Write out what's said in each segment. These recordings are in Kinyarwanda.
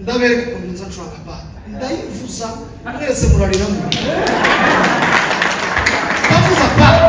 ndabereka ukuntu nza ncuranga band ndayivuza mwese murariramo ndavuza band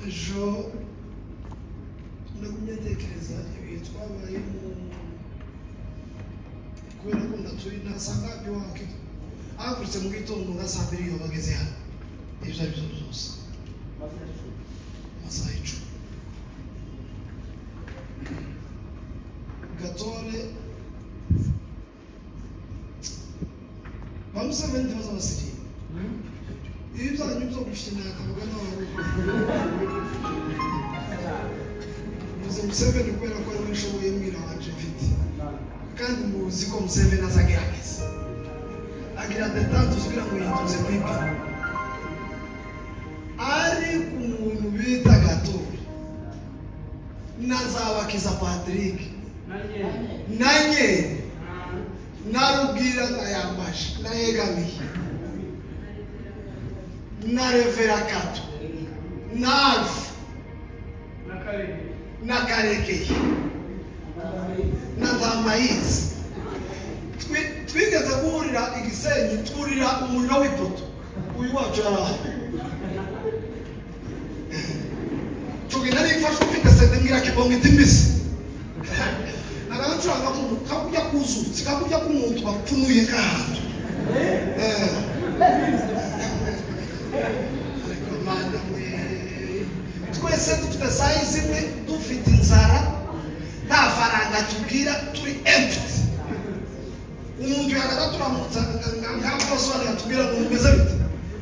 ejo ndakunyetekereza ibihe twabayemo kubera ko naturi nasanga byo wake agurutse mu gitondo ngasanga iyo bageze hano ibyo ari byo byose masaha icumi Gatore bamusaba ndi bazabasiriye ibi byanyu byo gufina akavuga n'abantu Museveni kubera ko ari nshoboye mwira wanje mfite kandi muzi ko Museveni azagerageza agira detantu kugira ngo yituze kwipi ari ku muntu bita Gatore nazabakiza Patrick nanye narubwira ndayambaje nayegamiye na Revera Kato nakarekeye nandamayizi twigeze guhurira igisenyi twurira umuriro w'ipoto uyu wacu yaraha tugenda n'ifashe ufite sende ngira kibongo itimbisi nagacuranga mu kakujya kuzutse kakujya k'umuntu bapfunuye kahantu twese dufite size imwe dufite inzara nta faranga tubwira turi empty umuntu yagaza turamutsa ngakosora yatubwira ngo umeze bite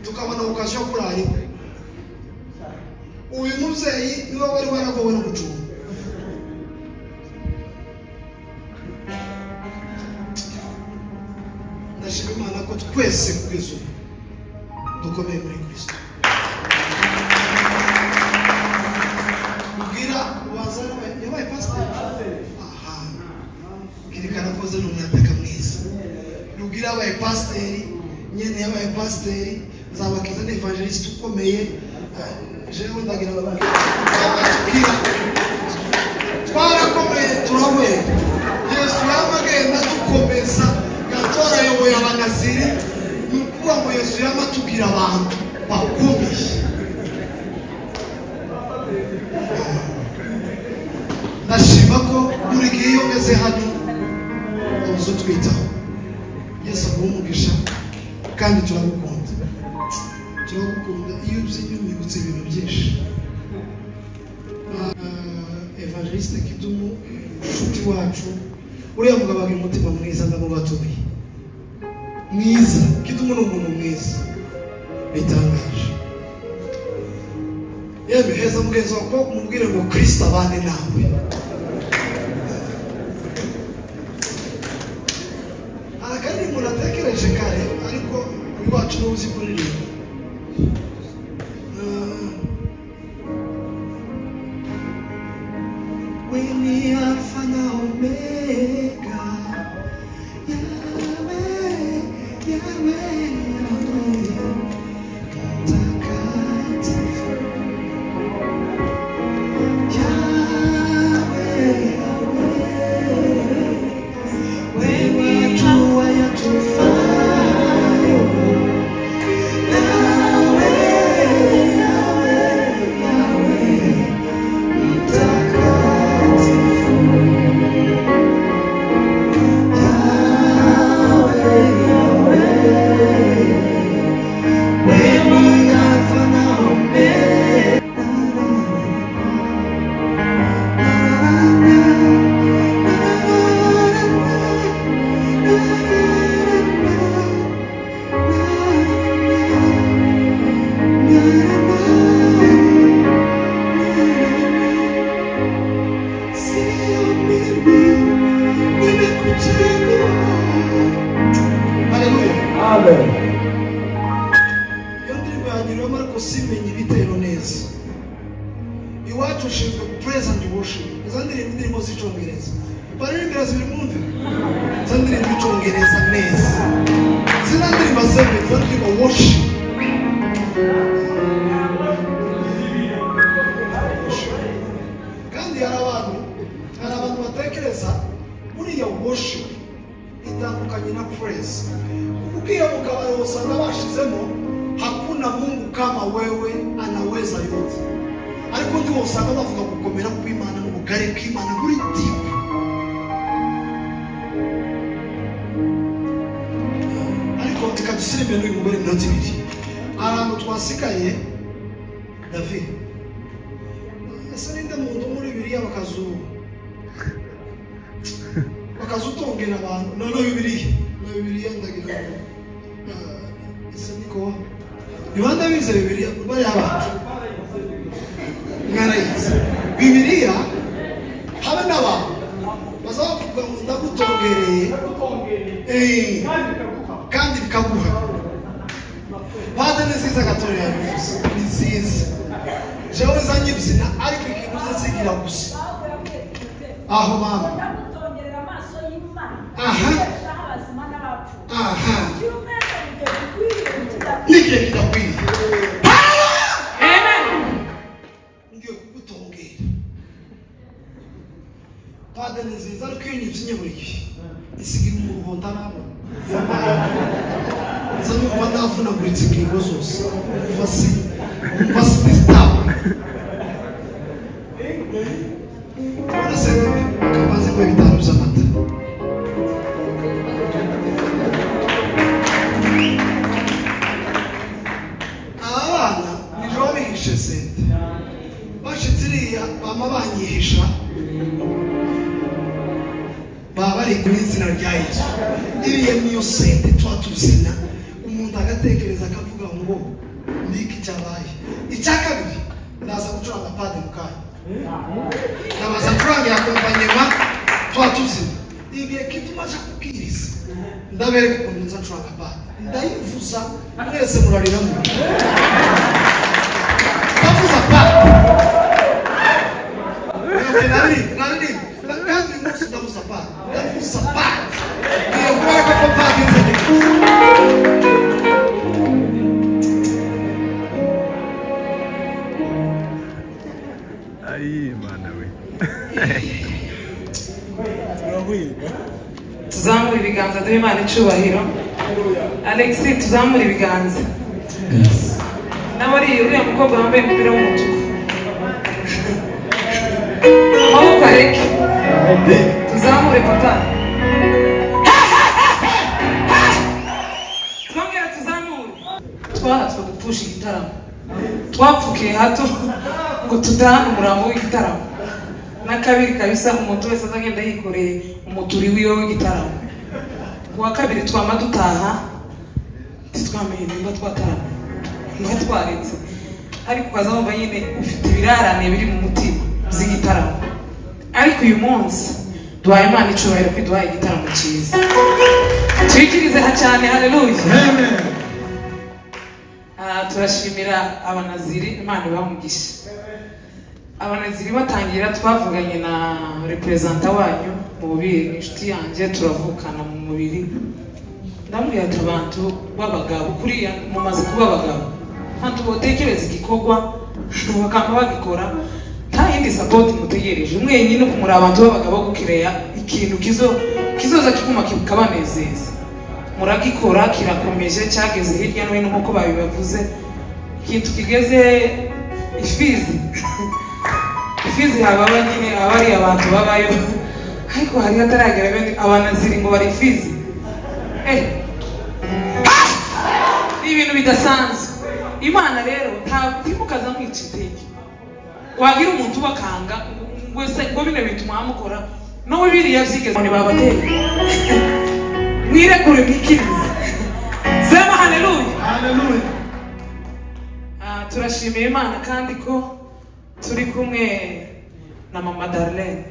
tukabona ukasho kurari uyu muvyeyi niwe wari waragowe no gucunga ndashima Imana ko twese kugeza ubu dukomeye muri Kristo yabaye pastor aha kirikana koze n'umwataka mwiza rugira abaye pastor nyene yabaye pastor zabakiza n'evangelist ukomeye jewe ndagira abakira twarakomeye turawe Yesu yamagenda dukomeza Gatora yoboye abanaziri nukuba ngo Yesu yamatubwira abantu bakomeye nashima ko buri gihe iyo meze hano uzo twitaho Yesu agumugisha kandi turagukunda iyo by'inyumibutse ibintu byinshi evangeliste Kidumu nshuti wacu uriya mugabo agira umutima mwiza ndamubatuye mwiza Kidumu ni umuntu mwiza bitangaje yewe heza mugenzi wako kumubwira ngo Kristo abane nawe arakari umuntu atekereje kare ariko uyu wacu n'uzi kuririmba Weni Alpha na Omega Yahweh worship. Izo ndirimbo z'icyongereza. Baririmbira zibiri mwumve. Izo ndirimbo z'icyongereza neza. Zina ndirimbo z'ibiri, izo ndirimbo worship. Kandi hari abantu batekereza muri ya worship itandukanye na praise. Ukiya mukabari usanga bashizemo hakuna Mungu kama wewe anaweza yote. Ariko ndi usanga bavuga gukomera kw'Imana n'ubugari bw'Imana muri deep. Ariko tukadusirimbye n'uyu mugore minota ibiri. Ahantu twasikaye David. Ese ninde muntu muri Bibiliya bakazutongera abantu no Bibiliya ndagira ese niko nibanda bize Bibiliya bari abantu ngarayize Bibiliya habe n'abantu bazavuga ngo ndagutongereye kandi bikaguha bada nziza gatorera bivuze nziza jewe zanyibzina ariko ikintu zasigira gusa aho mama Nige kidakwiye. Amen. Ngiye kugutongera. Padre nziza ariko yinyibye buri gihe. Isigira mu ruhonda nabo. Zanu badafuna buri tsingo zose. Fasi stop. Urasenge akabaze ko bitaro by'amata. Bashitiriya bama banyihisha baba ari kwizina rya Yesu iriye niyo sente twatuzina umuntu agatekereza akavuga ngo niki cyabaye icyakabiri ndaza gucuranga pade mukanya nabaza kuranga yakompanyema twatuzina igihe kitumaje kubwiriza ndabereka ukuntu nza curanga pade ndayivuza mwese murarira mu ndavuza pade nari kandi umunsi ndavuza pade iyo kubera ko pade nzanye ayi mana we tuzamura ibiganza duhe Imana icubahiro. Alexi tuzamura ibiganza. Nabari uriya mukobwa wambaye umupira w'umutuku amaboko areke tuzamure papa twongera tuzamure twahatswe gupfusha igitaramo twapfukiye hato ngo tudahane umurambo w'igitaramo na kabiri kabisa umuntu wese azagenda yikoreye umuturi wiwe w'igitaramo kuwa kabiri twama dutaha titwamenye nimba twatarama niba twaretse ariko ukazamva nyine ufite ibirarane biri mu mutima by'igitaramo. Ariko uyu munsi duhaye Imana icubahiro ko duhaye igitaramo cyiza twikirize cyane. Haleluya, amen. Turashimira abanaziri Imana ibamugisha. Abanaziri batangira twavuganye na representa wanyu mu bubiri inshuti yanjye turavukana mu mubiri ndambwira ati abantu babagabo kuriya mumaze kuba abagabo hantu botekereza igikorwa bakamba bagikora nta yindi support mutegereje mwenyine kumura abantu babagabo gukireya ikintu kizoza kiguma kikabanezeza muragikora kirakomeje cyageze hirya no hino nkuko babibavuze ikintu kigeze ifizi hababa nyine abari abantu babayo ariko hari hataragera bene abanaziri ngo bari ifizi ni ibintu bidasanzwe. Imana rero ntimukaza mwica intege wagira umuntu bakanga ngo bino bintu mwamukora no biriya byigeze ni babateye mwirekure mwikirize sema haleluya, haleluya. Turashimiye Imana kandi ko turi kumwe na mama Darlene.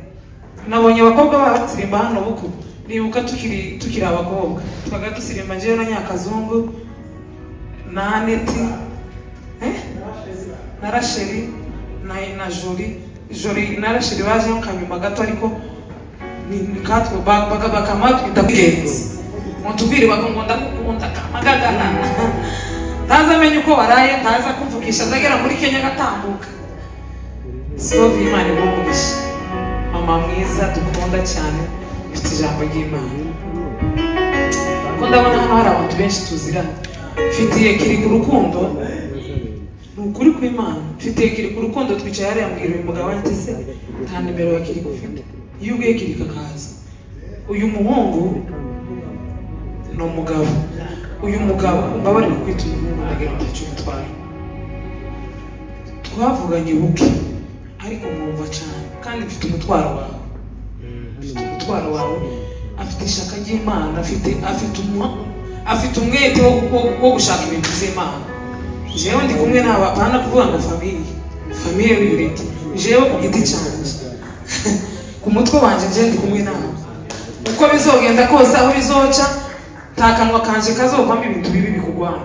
Nabonye abakobwa batsirimba hano buku nibuka tukiri abakobwa twaga dusirimba nje na Nyakazungu na Aneti na Rasheli na Jolie jori narashiri baje nkanyuma gato ariko ni katwe bakamatu bitagenze mutubwire bakongonda kukunda kamagagana taza menye uko waraye taza kumvukisha zagera muri Kenya gatambuka Sofi Imana igumugisha mama mwiza dukunda cyane ufite ijambo ry'Imana ko ndabona hano hari abantu benshi tuziranye mfitiye kiri ku rukundo nukuri kw'Imana mfitiye kiri ku rukundo twicaye hariya mbwira uyu mugabo ntese nta nimero ya kiri gufite iyo ubwiye kiri kakaza uyu muhungu no mugabo uyu mugabo mbabari kwita umuhungu nagira ngo cyumutwaye twavuganye buke ariko mwumva cyane kandi mfite umutwaro wawe afite ishaka ry'Imana afite umwete wo gushaka ibintu by'Imana jewe ndi kumwe n'abapana kuvuga ngo famille y'uriti jewe ku giti cyanje ku mutwe wanje je ndi kumwe nawe uko bizogenda kose aho bizoca takanwa kanje kazovamo ibintu bibi bikugwana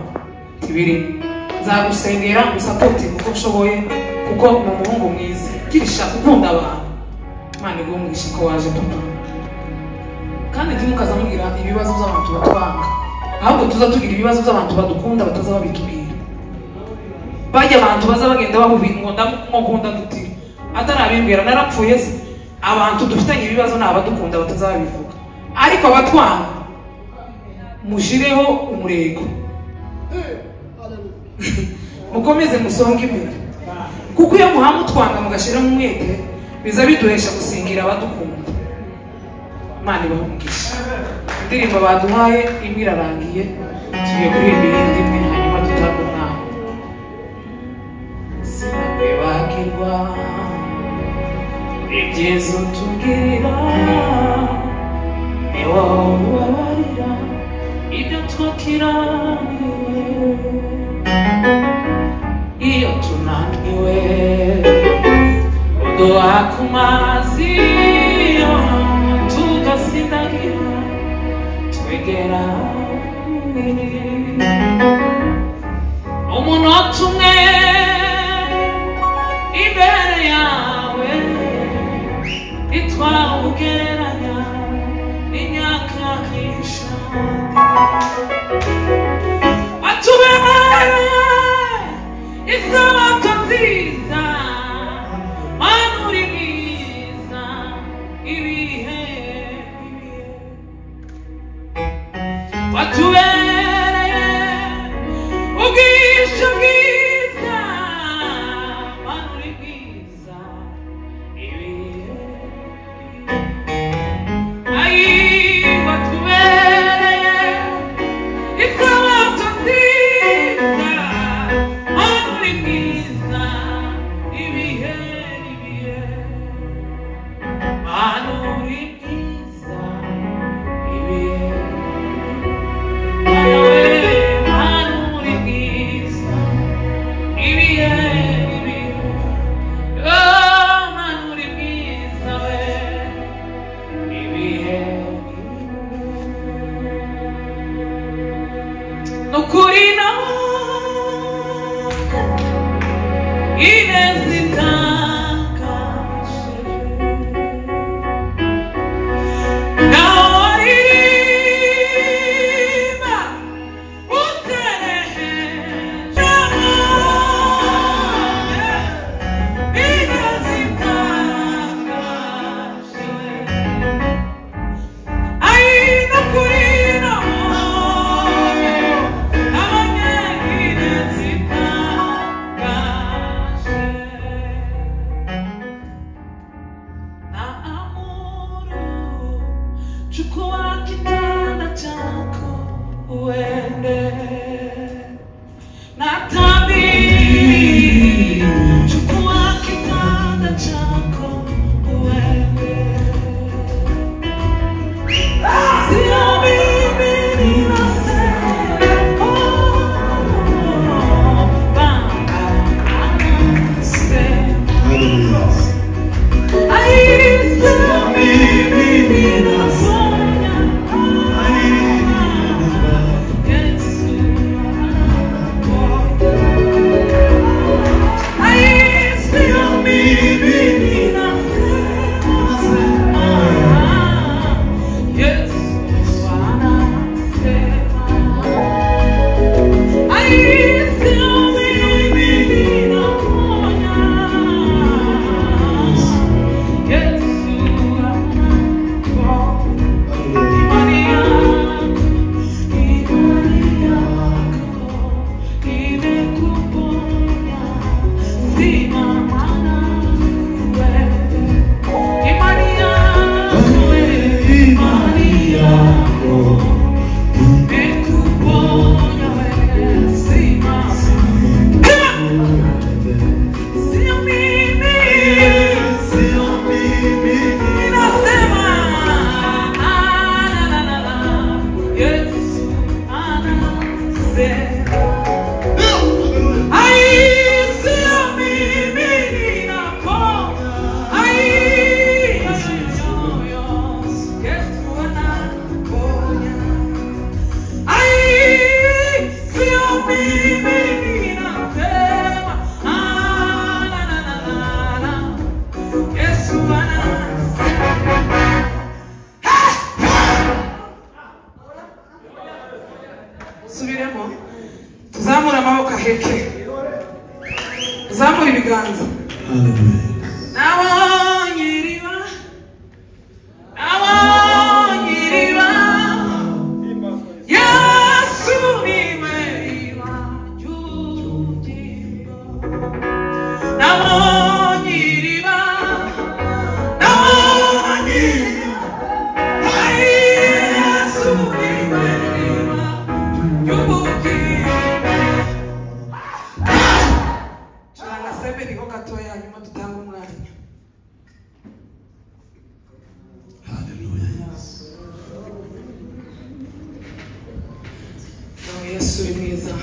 tibiri nzagusengera musapoti uko nshoboye kuko mu muhungu mwiza kirisha gukunda abantu Imana igomwisha ko waje papa kandi timukaza mugira ibibazo by'abantu batwanga ahubwo tuza tugira ibibazo by'abantu badukunda bataza babitubwira bajya abantu baza bagenda bahubingo ndamukunda duti atarabimbwira narapfuye se abantu dufitanye ibibazo n'abadukunda bataza babivuga ariko abatwanga mushireho umurego mukomeze musonge imbere kuko iyo muhamutwanga mugashira mu mwete biza biduhesha gusingira abadukunda Imana ibahumugisha indirimbo baduhaye imwe irarangiye tugiye kuririmba iyindi imwe hanyuma dutanga umwana sinakwibagirwa ibyiza utugirira ni wowe ubabarira ibyo twakiraniwe iyo tunaniwe uduha ku mazi tugasindagira twegera umunota umwe imbere yawe itwawugereranya n'imyaka kisha atubere isabato nziza Mana uri mwiza ibihe watubereye ubwisha bwiza Mana uri mwiza ibihe watubereye isabato nziza Mana uri mwiza ibihe Mana uri mwiza ibihe Mana uri mwiza ibihe Mana uri mwiza ibihe nukuri nawe ineza itangaje nawaririmba utereheje ineza itangaje nukuri nawe abanye ineza itangaje zamura amaboko aheke zamura ibiganza nabonye iriba Yesu niwe riba ry'ubugingo nabonye iriba Yesu niwe riba ry'ubugingo turanga sebe niko gatoya hanyuma dutanga umwanya. Yesu uri mwiza.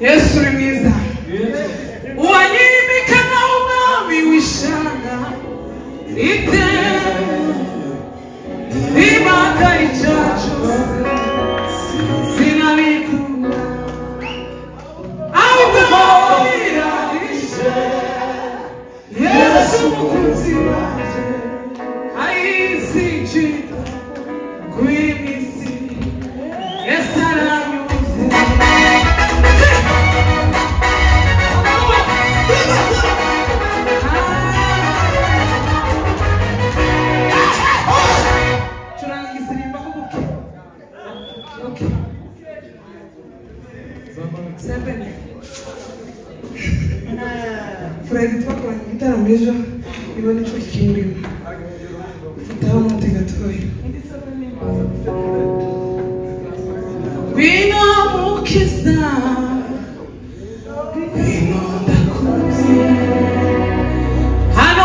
Yesu uri mwiza uwanyimikana umwami w'ishanga rite ibaka icyacu sinabikunda ahubwo birarishe Yesu mukunzi wanje ayisincika kuri misi Yesu aranyuze Fred twakoranye igitaramo ejo niba nicyo kimurimo fataho umuti gatoya wino mukiza wino ndakuzi hano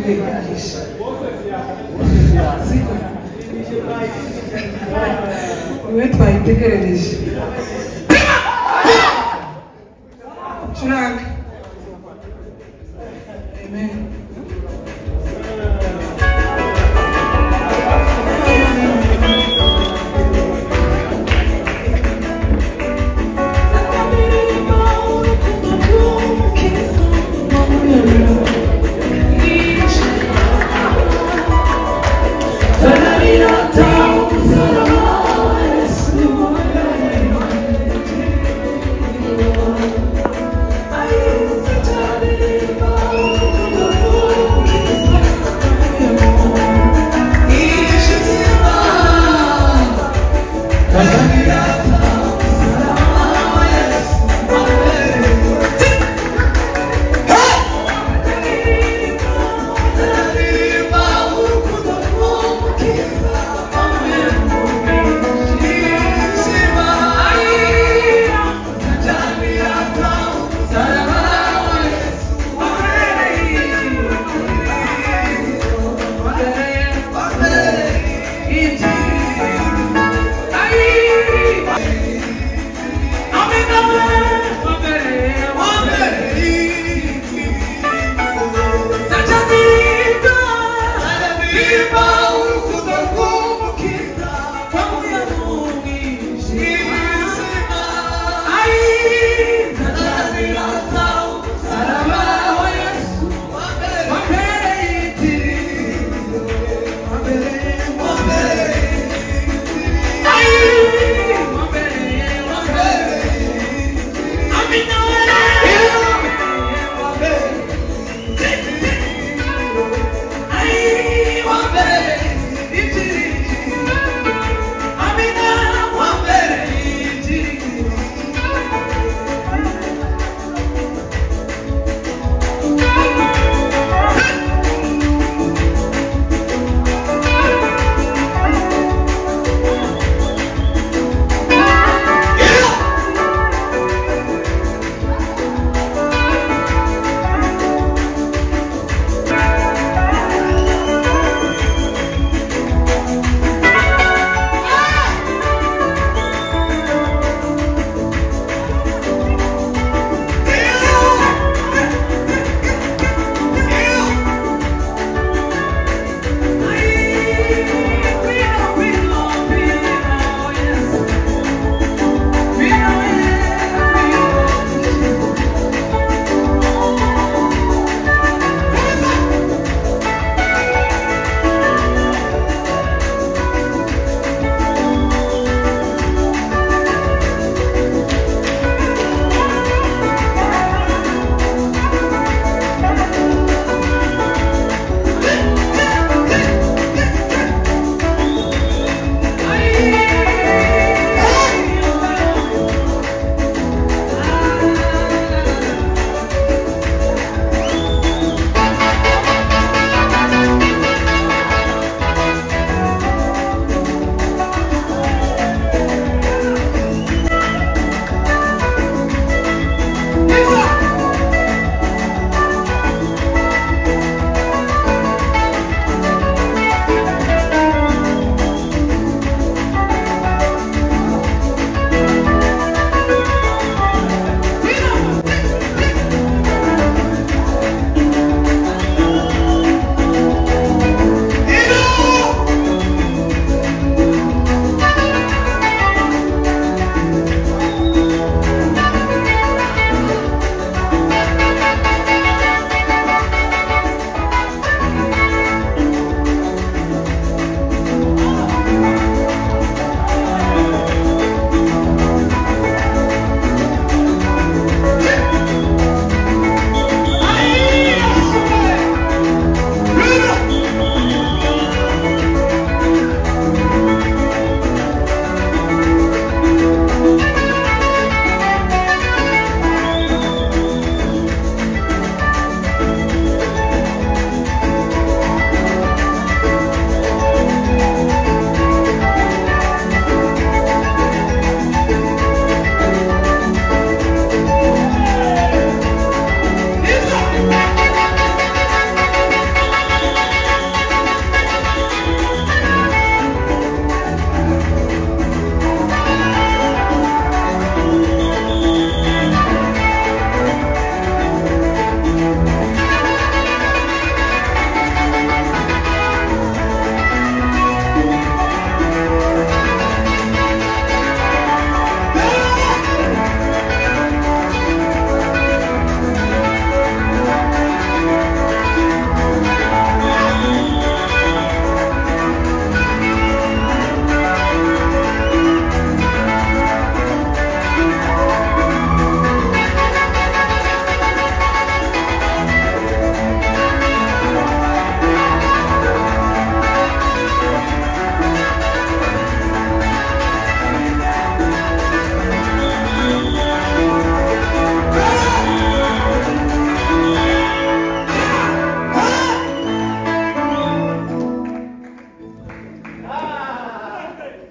kubigisha niwe twayitegerereje curanga amen I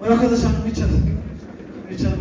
murakoze cyane, mwicare